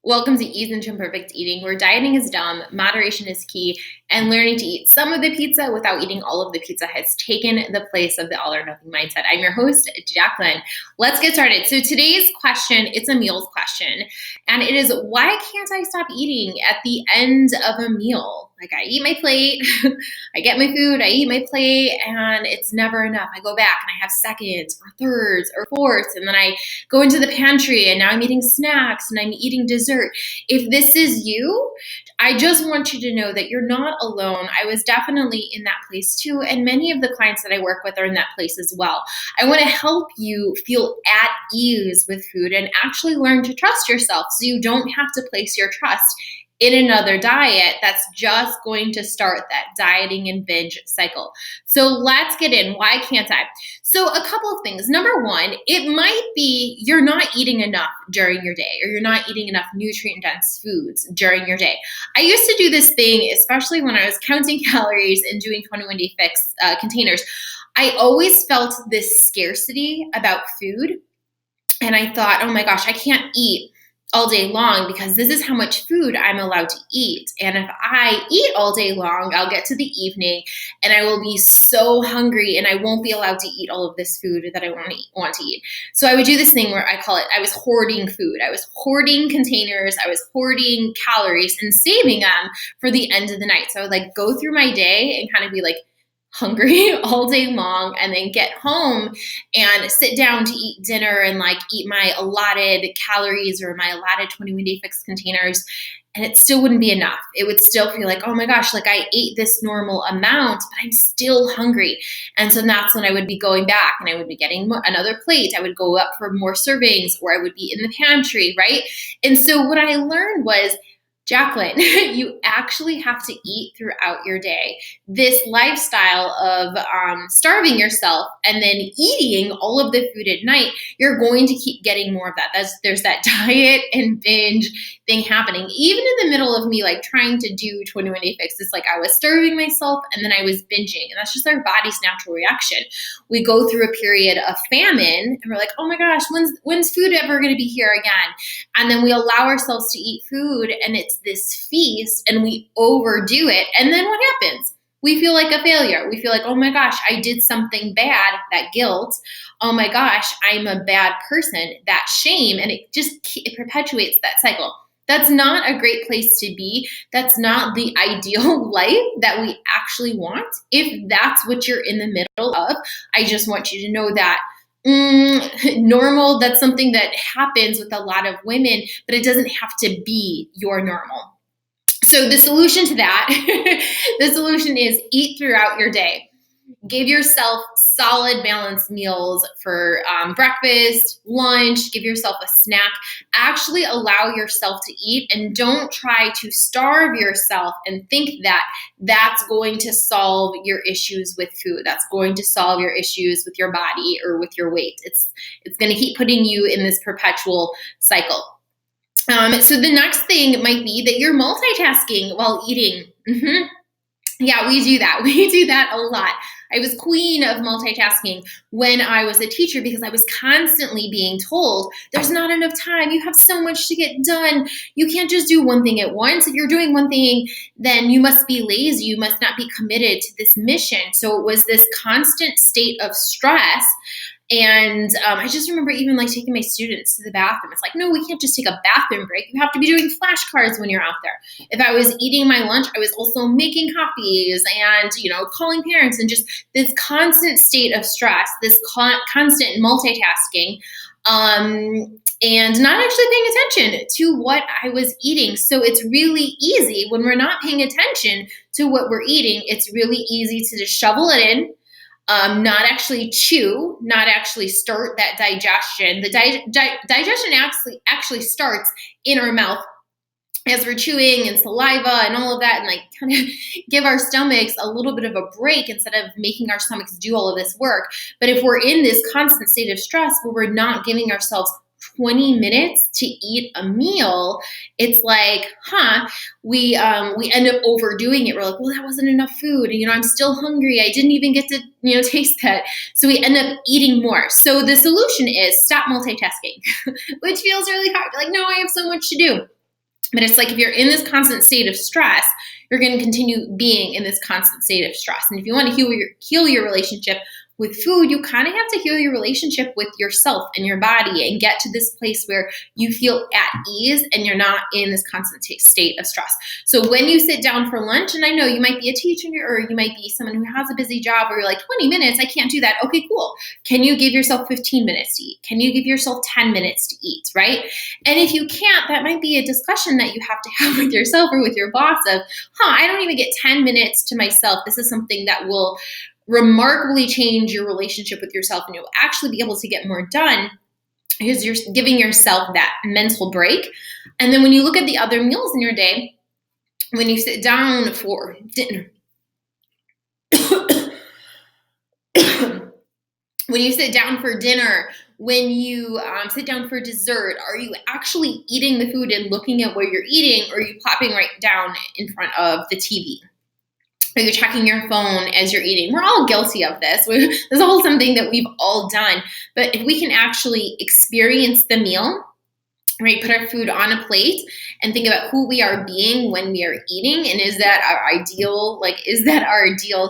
Welcome to Ease into Imperfect Eating, where dieting is dumb, moderation is key, and learning to eat some of the pizza without eating all of the pizza has taken the place of the all or nothing mindset. I'm your host, Jacqueline. Let's get started. So today's question, it's a meals question, and it is, why can't I stop eating at the end of a meal? Like, I eat my plate, I get my food, I eat my plate, and it's never enough. I go back and I have seconds or thirds or fourths, and then I go into the pantry and now I'm eating snacks and I'm eating dessert. If this is you, I just want you to know that you're not alone. I was definitely in that place too, and many of the clients that I work with are in that place as well. I want to help you feel at ease with food and actually learn to trust yourself so you don't have to place your trust in another diet that's just going to start that dieting and binge cycle. So let's get in. Why can't I? So a couple of things. Number one, it might be you're not eating enough during your day, or you're not eating enough nutrient-dense foods during your day. I used to do this thing, especially when I was counting calories and doing 21-day fix containers. I always felt this scarcity about food. And I thought, oh my gosh, I can't eat all day long because this is how much food I'm allowed to eat. And if I eat all day long, I'll get to the evening and I will be so hungry and I won't be allowed to eat all of this food that I want to eat. So I would do this thing where I was hoarding food. I was hoarding containers. I was hoarding calories and saving them for the end of the night. So I would go through my day and kind of be hungry all day long, and then get home and sit down to eat dinner and eat my allotted calories or my allotted 21-day fix containers, and it still wouldn't be enough. It would still feel oh my gosh, I ate this normal amount, but I'm still hungry. And so that's when I would be going back and I would be getting another plate. I would go up for more servings, or I would be in the pantry, right? And so what I learned was, Jacqueline, you actually have to eat throughout your day. This lifestyle of starving yourself and then eating all of the food at night, you're going to keep getting more of that. There's that diet and binge thing happening. Even in the middle of me trying to do 21-day fix, it's I was starving myself and then I was binging. And that's just our body's natural reaction. We go through a period of famine and we're oh my gosh, when's food ever going to be here again? And then we allow ourselves to eat food, and it's this feast, and we overdo it. And then what happens? We feel like a failure. We feel oh my gosh, I did something bad, that guilt. Oh my gosh, I'm a bad person, that shame. And it perpetuates that cycle. That's not a great place to be. That's not the ideal life that we actually want. If that's what you're in the middle of, I just want you to know that normal, that's something that happens with a lot of women, but it doesn't have to be your normal. So the solution to that, the solution is eat throughout your day. Give yourself solid balanced meals for breakfast, lunch, give yourself a snack. Actually allow yourself to eat, and don't try to starve yourself and think that that's going to solve your issues with food. That's going to solve your issues with your body or with your weight. It's going to keep putting you in this perpetual cycle. So the next thing might be that you're multitasking while eating. Yeah, we do that. We do that a lot. I was queen of multitasking when I was a teacher because I was constantly being told, there's not enough time. You have so much to get done. You can't just do one thing at once. If you're doing one thing, then you must be lazy. You must not be committed to this mission. So it was this constant state of stress. And I just remember even taking my students to the bathroom. It's no, we can't just take a bathroom break. You have to be doing flashcards when you're out there. If I was eating my lunch, I was also making copies and, calling parents, and just this constant state of stress, this constant multitasking, and not actually paying attention to what I was eating. So it's really easy when we're not paying attention to what we're eating. It's really easy to just shovel it in. Not actually chew, not actually start that digestion. The digestion actually starts in our mouth as we're chewing and saliva and all of that, and kind of give our stomachs a little bit of a break instead of making our stomachs do all of this work. But if we're in this constant state of stress where we're not giving ourselves 20 minutes to eat a meal, it's we end up overdoing it. We're well, that wasn't enough food. I'm still hungry. I didn't even get to, taste that. So we end up eating more. So the solution is stop multitasking, which feels really hard. No, I have so much to do. But it's like if you're in this constant state of stress, you're going to continue being in this constant state of stress. And if you want to heal your relationship with food, you kind of have to heal your relationship with yourself and your body and get to this place where you feel at ease and you're not in this constant state of stress. So when you sit down for lunch, and I know you might be a teacher or you might be someone who has a busy job where you're like, 20 minutes, I can't do that. Okay, cool. Can you give yourself 15 minutes to eat? Can you give yourself 10 minutes to eat, right? And if you can't, that might be a discussion that you have to have with yourself or with your boss of, I don't even get 10 minutes to myself. This is something that will remarkably change your relationship with yourself, and you'll actually be able to get more done because you're giving yourself that mental break. And then when you look at the other meals in your day, when you sit down for dinner, when you sit down for dinner, when you sit down for dessert, are you actually eating the food and looking at what you're eating, or are you plopping right down in front of the TV? Or you're checking your phone as you're eating? We're all guilty of this. There's a whole something that we've all done. But if we can actually experience the meal, right, put our food on a plate and think about who we are being when we are eating, and is that our ideal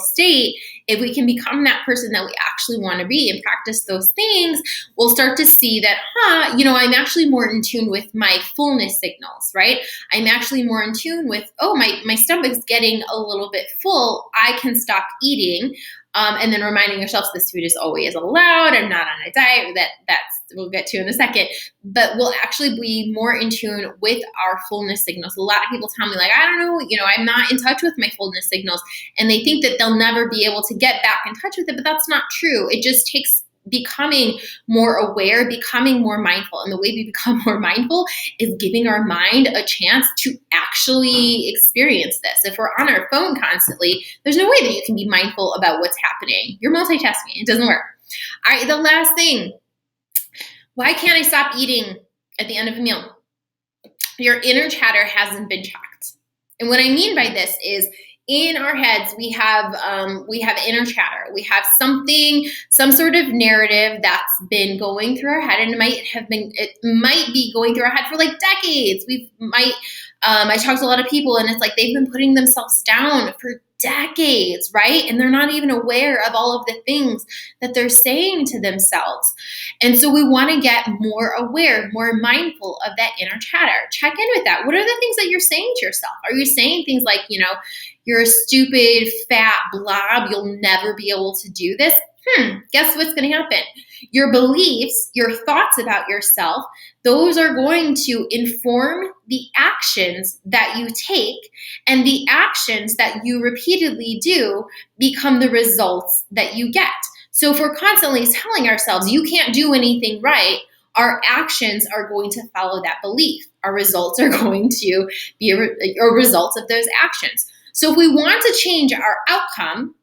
state? If we can become that person that we actually want to be and practice those things, we'll start to see that, I'm actually more in tune with my fullness signals, right? I'm actually more in tune with, my stomach's getting a little bit full. I can stop eating. And then reminding yourself this food is always allowed. I'm not on a diet. That's we'll get to in a second. But we'll actually be more in tune with our fullness signals. A lot of people tell me, like, I don't know, I'm not in touch with my fullness signals. And they think that they'll never be able to get back in touch with it. But that's not true. It just takes becoming more aware, becoming more mindful. And the way we become more mindful is giving our mind a chance to actually experience this. If we're on our phone constantly, there's no way that you can be mindful about what's happening. You're multitasking. It doesn't work. All right, the last thing. Why can't I stop eating at the end of a meal? Your inner chatter hasn't been checked. And what I mean by this is, in our heads, we have inner chatter. We have some sort of narrative that's been going through our head, and it might be going through our head for like decades. I talk to a lot of people, and it's like they've been putting themselves down for decades, right? And they're not even aware of all of the things that they're saying to themselves. And so we want to get more aware, more mindful of that inner chatter. Check in with that. What are the things that you're saying to yourself? Are you saying things like, you're a stupid, fat blob, you'll never be able to do this? Guess what's going to happen? Your beliefs, your thoughts about yourself, those are going to inform the actions that you take, and the actions that you repeatedly do become the results that you get. So if we're constantly telling ourselves, you can't do anything right, our actions are going to follow that belief. Our results are going to be a result of those actions. So if we want to change our outcome,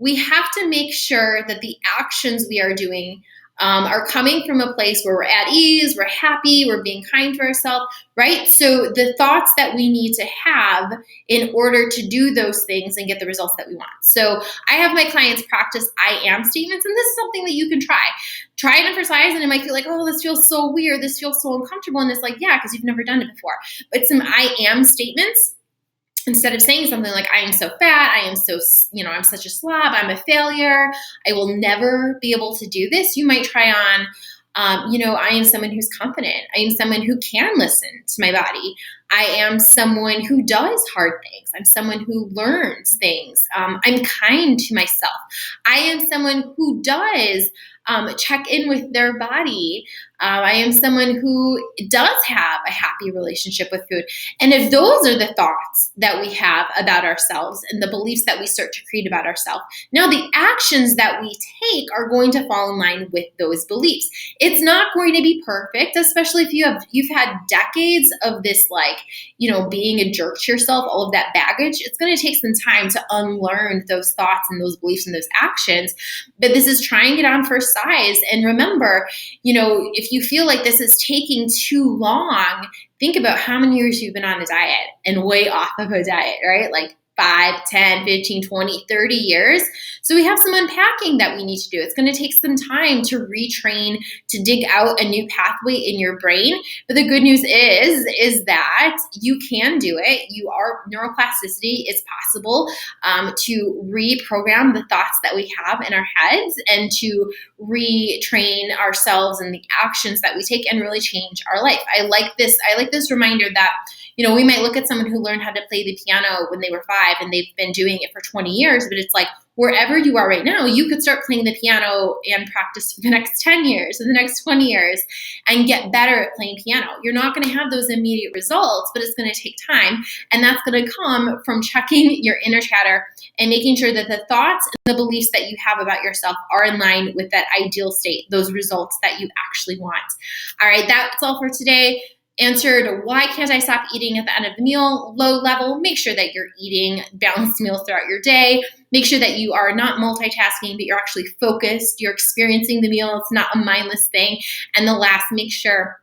we have to make sure that the actions we are doing are coming from a place where we're at ease, we're happy, we're being kind to ourselves, right? So the thoughts that we need to have in order to do those things and get the results that we want. So I have my clients practice I am statements, and this is something that you can try. Try it for size, and it might feel like, this feels so weird, this feels so uncomfortable, and it's like, yeah, because you've never done it before. But some I am statements, instead of saying something like, I am so fat, I am so, I'm such a slob, I'm a failure, I will never be able to do this, you might try on, I am someone who's confident. I am someone who can listen to my body. I am someone who does hard things. I'm someone who learns things. I'm kind to myself. I am someone who does check in with their body. I am someone who does have a happy relationship with food. And if those are the thoughts that we have about ourselves and the beliefs that we start to create about ourselves, now the actions that we take are going to fall in line with those beliefs. It's not going to be perfect, especially if you've had decades of this, being a jerk to yourself, all of that baggage. It's going to take some time to unlearn those thoughts and those beliefs and those actions. But this is trying it on for size. And remember, if you feel like this is taking too long, think about how many years you've been on a diet and way off of a diet, right? Like 5, 10, 15, 20, 30 years. So we have some unpacking that we need to do. It's going to take some time to retrain, to dig out a new pathway in your brain. But the good news is that you can do it. Neuroplasticity is possible to reprogram the thoughts that we have in our heads and to retrain ourselves and the actions that we take and really change our life. I like this reminder that, we might look at someone who learned how to play the piano when they were 5 and they've been doing it for 20 years, but it's like wherever you are right now, you could start playing the piano and practice for the next 10 years or the next 20 years and get better at playing piano. You're not going to have those immediate results, but it's going to take time. And that's going to come from checking your inner chatter and making sure that the thoughts and the beliefs that you have about yourself are in line with that ideal state, those results that you actually want. All right, that's all for today. Answered, why can't I stop eating at the end of the meal? Low level, make sure that you're eating balanced meals throughout your day. Make sure that you are not multitasking, but you're actually focused. You're experiencing the meal. It's not a mindless thing. And the last, make sure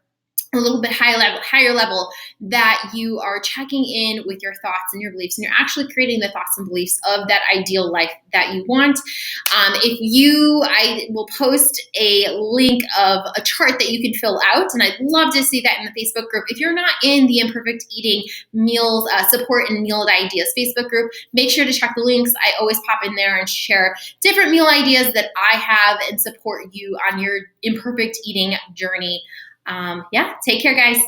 a little bit higher level, that you are checking in with your thoughts and your beliefs, and you're actually creating the thoughts and beliefs of that ideal life that you want. I will post a link of a chart that you can fill out, and I'd love to see that in the Facebook group. If you're not in the Imperfect Eating Meals Support and Meal Ideas Facebook group, make sure to check the links. I always pop in there and share different meal ideas that I have and support you on your imperfect eating journey. Take care, guys.